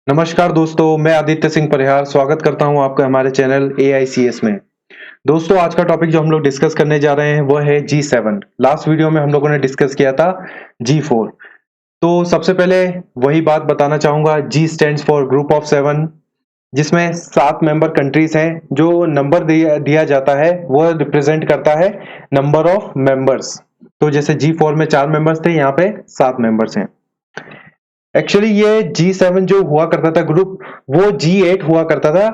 नमस्कार दोस्तों, मैं आदित्य सिंह परिहार स्वागत करता हूं आपका हमारे चैनल AICS में। दोस्तों, आज का टॉपिक जो हम लोग डिस्कस करने जा रहे हैं वो है G7। लास्ट वीडियो में हम लोगों ने डिस्कस किया था G4। तो सबसे पहले वही बात बताना चाहूंगा, G stands for group of 7, जिसमें 7 मेंबर कंट्रीज हैं। जो नंबर दिया जाता है वो रिप्रेजेंट करता है नंबर ऑफ मेंबर्स। तो जैसे G4 में 4 मेंबर्स थे, यहाँ पे 7 मेंबर्स हैं। एक्चुअली ये G7 जो हुआ करता था ग्रुप, वो G8 हुआ करता था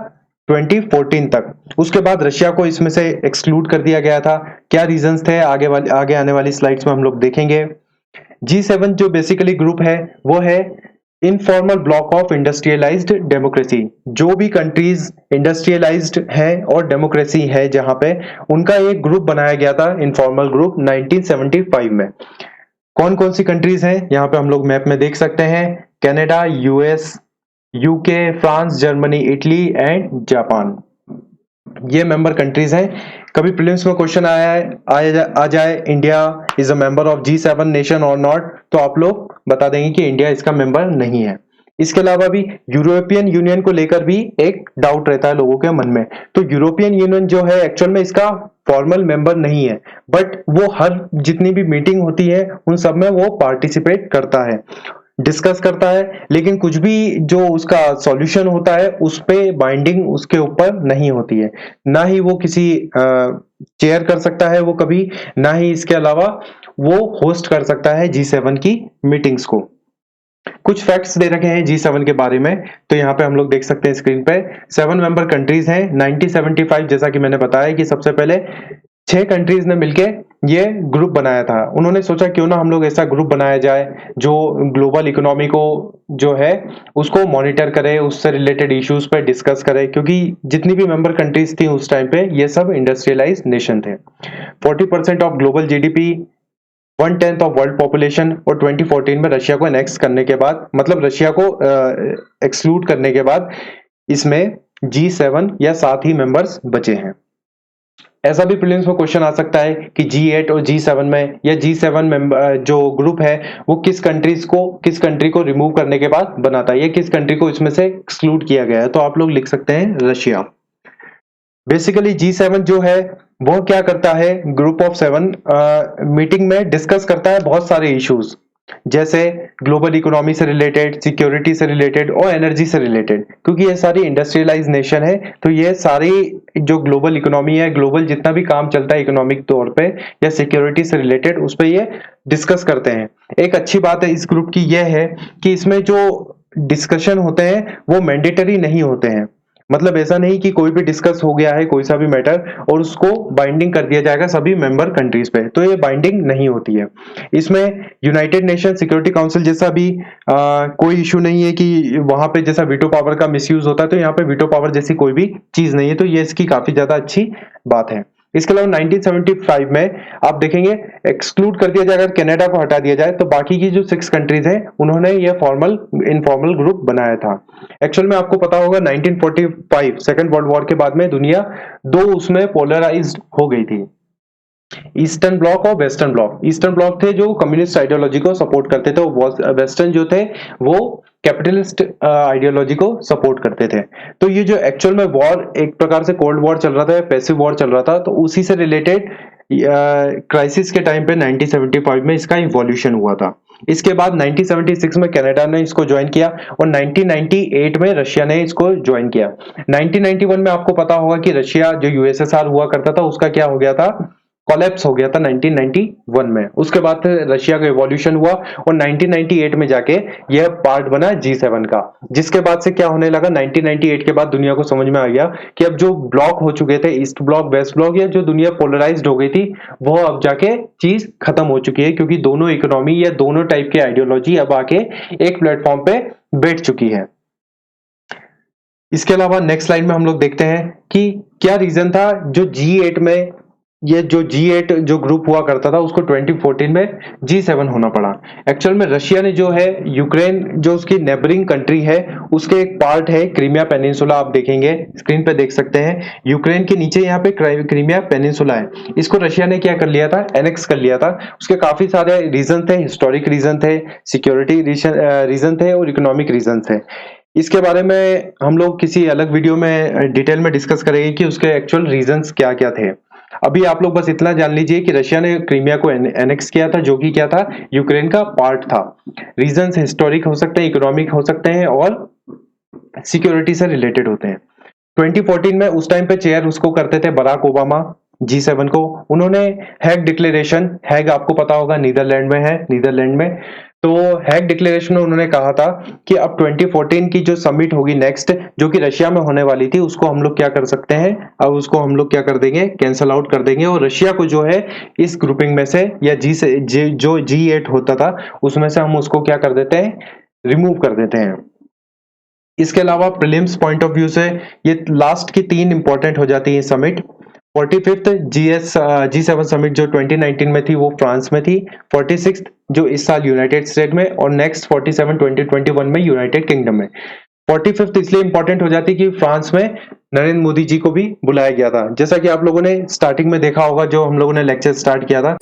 2014 तक। उसके बाद रशिया को इसमें से एक्सक्लूड कर दिया गया था। क्या रीजंस थे आगे आने वाली स्लाइड्स में हम लोग देखेंगे। G7 जो बेसिकली ग्रुप है वो है informal block of industrialised democracy. जो भी कंट्रीज इंडस्ट्रियलाइज्ड है और डेमोक्रेसी है जहां पे, उनका एक ग्रुप बनाया गया था, इनफॉर्मल ग्रुप 1975 में। कौन कौन सी कंट्रीज हैं यहाँ पे हम लोग मैप में देख सकते हैं। Canada, US, UK, France, Germany, Italy and Japan, ये मेंबर कंट्रीज हैं। कभी प्रीलिम्स में क्वेश्चन आ जाए India is a member of G7 nation और नॉट, तो आप लोग बता देंगे कि इंडिया इसका मेंबर नहीं है। इसके अलावा भी यूरोपियन यूनियन को लेकर भी एक डाउट रहता है लोगों के मन में। तो यूरोपियन यूनियन जो है एक्चुअल में इसका फॉर्मल मेंबर नहीं है, बट वो हर जितनी भी मीटिंग होती है उन सब में वो पार्टिसिपेट करता है, डिस्कस करता है, लेकिन कुछ भी जो उसका सॉल्यूशन होता है उस पे बाइंडिंग उसके ऊपर नहीं होती है। ना ही वो किसी चेयर कर सकता है वो कभी, ना ही इसके अलावा वो होस्ट कर सकता है G7 की मीटिंग्स को। कुछ फैक्ट्स दे रखे हैं G7 के बारे में, तो यहाँ पे हम लोग देख सकते हैं स्क्रीन पे। 7 मेंबर कंट्रीज हैं। 1975 जैसा कि मैंने बताया कि सबसे पहले 6 कंट्रीज ने मिलके ये ग्रुप बनाया था। उन्होंने सोचा क्यों ना हम लोग ऐसा ग्रुप बनाया जाए जो ग्लोबल इकोनॉमी को जो है उसको मॉनिटर करे, उससे रिलेटेड इश्यूज पे डिस्कस करे, क्योंकि जितनी भी मेंबर कंट्रीज थी उस टाइम पे ये सब इंडस्ट्रियलाइज्ड नेशन थे। 40% of global GDP, 1/10 of world population, और 2014 में रशिया को एनेक्स करने के बाद, मतलब रशिया को एक्सक्लूड करने के बाद, इसमें G7 या 7 ही मेंबर्स बचे हैं। ऐसा भी प्रीलिम्स में क्वेश्चन आ सकता है कि G8 और G7 में, या G7 मेंबर जो ग्रुप है वो किस कंट्री को रिमूव करने के बाद बनाता है, या किस कंट्री को इसमें से एक्सक्लूड किया गया है। तो आप लोग लिख सकते हैं रशिया। बेसिकली G7 जो है वो क्या करता है, ग्रुप ऑफ 7 मीटिंग में डिस्कस करता है बहुत सारे इश्यूज, जैसे ग्लोबल इकोनॉमी से रिलेटेड, सिक्योरिटी से रिलेटेड और एनर्जी से रिलेटेड। क्योंकि ये सारी इंडस्ट्रियलाइज नेशन है, तो ये सारी जो ग्लोबल इकोनॉमी है, ग्लोबल जितना भी काम चलता है इकोनॉमिक तौर पे या सिक्योरिटी से रिलेटेड, उस पर ये डिस्कस करते हैं। एक अच्छी बात है इस ग्रुप की यह है कि इसमें जो डिस्कशन होते हैं वो मैंडेटरी नहीं होते हैं। मतलब ऐसा नहीं कि कोई भी डिस्कस हो गया है कोई सा भी मैटर और उसको बाइंडिंग कर दिया जाएगा सभी मेंबर कंट्रीज पे, तो ये बाइंडिंग नहीं होती है। इसमें यूनाइटेड नेशन सिक्योरिटी काउंसिल जैसा भी कोई इशू नहीं है कि वहां पे जैसा वीटो पावर का मिसयूज होता है, तो यहाँ पे वीटो पावर जैसी कोई भी चीज नहीं है, तो ये इसकी काफी ज्यादा अच्छी बात है। इसके अलावा 1975 में आप देखेंगे एक्सक्लूड कर दिया जाएगा, कनाडा को हटा दिया जाए, तो बाकी की जो 6 कंट्रीज हैं उन्होंने ये फॉर्मल इनफॉर्मल ग्रुप बनाया था। एक्चुअल में आपको पता होगा 1945 सेकेंड वर्ल्ड वॉर के बाद में दुनिया दो उसमें पोलराइज्ड हो गई थी, ईस्टर्न ब्लॉक और वेस्टर्न ब्लॉक। ईस्टर्न ब्लॉक थे जो कम्युनिस्ट आइडियोलॉजी को सपोर्ट करते थे, वेस्टर्न जो थे वो कैपिटलिस्ट आइडियोलॉजी को सपोर्ट करते थे। तो ये जो एक्चुअल में वॉर एक प्रकार से कोल्ड वॉर चल रहा था, पैसिव वॉर चल रहा था, तो उसी से रिलेटेड क्राइसिस के टाइम पे 1975 में इसका इवोल्यूशन हुआ था। इसके बाद 1976 में कनाडा ने इसको ज्वाइन किया और 1998 में रशिया ने इसको ज्वाइन किया। 1991 में आपको पता होगा कि रशिया जो यूएसएसआर हुआ करता था उसका क्या हो गया था, कोलैप्स हो गया था 1991 में। उसके बाद रशिया का इवोल्यूशन हुआ और 1998 में जाके यह पार्ट बना G7 का। जिसके बाद से क्या होने लगा, 1998 के बाद दुनिया को समझ में आ गया कि अब जो ब्लॉक हो चुके थे, ईस्ट ब्लॉक वेस्ट ब्लॉक, या जो दुनिया पोलराइज्ड हो गई थी, वो अब जाके चीज खत्म हो चुकी है, क्योंकि दोनों इकोनॉमी या दोनों टाइप की आइडियोलॉजी अब आके एक प्लेटफॉर्म पे बैठ चुकी है। इसके अलावा नेक्स्ट स्लाइड में हम लोग देखते हैं कि क्या रीजन था जो G8 में, ये जो G8 जो ग्रुप हुआ करता था उसको 2014 में G7 होना पड़ा। एक्चुअल में रशिया ने जो है यूक्रेन जो उसकी नेबरिंग कंट्री है उसके एक पार्ट है क्रीमिया पेनिनसुला, आप देखेंगे स्क्रीन पे देख सकते हैं, यूक्रेन के नीचे यहाँ पे क्रीमिया पेनिनसुला है, इसको रशिया ने क्या कर लिया था, एनेक्स कर लिया था। उसके काफी सारे रीजन थे, हिस्टोरिक रीजन थे, सिक्योरिटी रीजन थे और इकोनॉमिक रीजन थे। इसके बारे में हम लोग किसी अलग वीडियो में डिटेल में डिस्कस करेंगे कि उसके एक्चुअल रीजंस क्या-क्या थे। अभी आप लोग बस इतना जान लीजिए कि रशिया ने क्रीमिया को एनेक्स किया था, जो कि क्या था, यूक्रेन का पार्ट था। रीजंस हिस्टोरिक हो सकते हैं, इकोनॉमिक हो सकते हैं और सिक्योरिटी से रिलेटेड होते हैं। 2014 में उस टाइम पे चेयर उसको करते थे बराक ओबामा, G7 को। उन्होंने हैग डिक्लेरेशन, हैग आपको पता होगा नीदरलैंड में है, नीदरलैंड में। तो हैग डिक्लेरेशन में उन्होंने कहा था कि अब 2014 की जो समिट होगी नेक्स्ट, जो कि रशिया में होने वाली थी, उसको हम लोग क्या कर सकते हैं, अब उसको हम लोग क्या कर देंगे, कैंसल आउट कर देंगे और रशिया को जो है इस ग्रुपिंग में से या जो G8 होता था उसमें से हम उसको क्या कर देते हैं, रिमूव कर देते हैं। इसके अलावा प्रीलिम्स पॉइंट ऑफ व्यू से ये लास्ट की 3 इंपॉर्टेंट हो जाती है समिट। 45th G7 समिट जो 2019 में थी वो फ्रांस में थी। 46th जो इस साल यूनाइटेड स्टेट में और नेक्स्ट 47 2021 में यूनाइटेड किंगडम में। 45th इसलिए इंपॉर्टेंट हो जाती कि फ्रांस में नरेंद्र मोदी जी को भी बुलाया गया था। जैसा कि आप लोगों ने स्टार्टिंग में देखा होगा, जो हम लोगों ने लेक्चर स्टार्ट किया था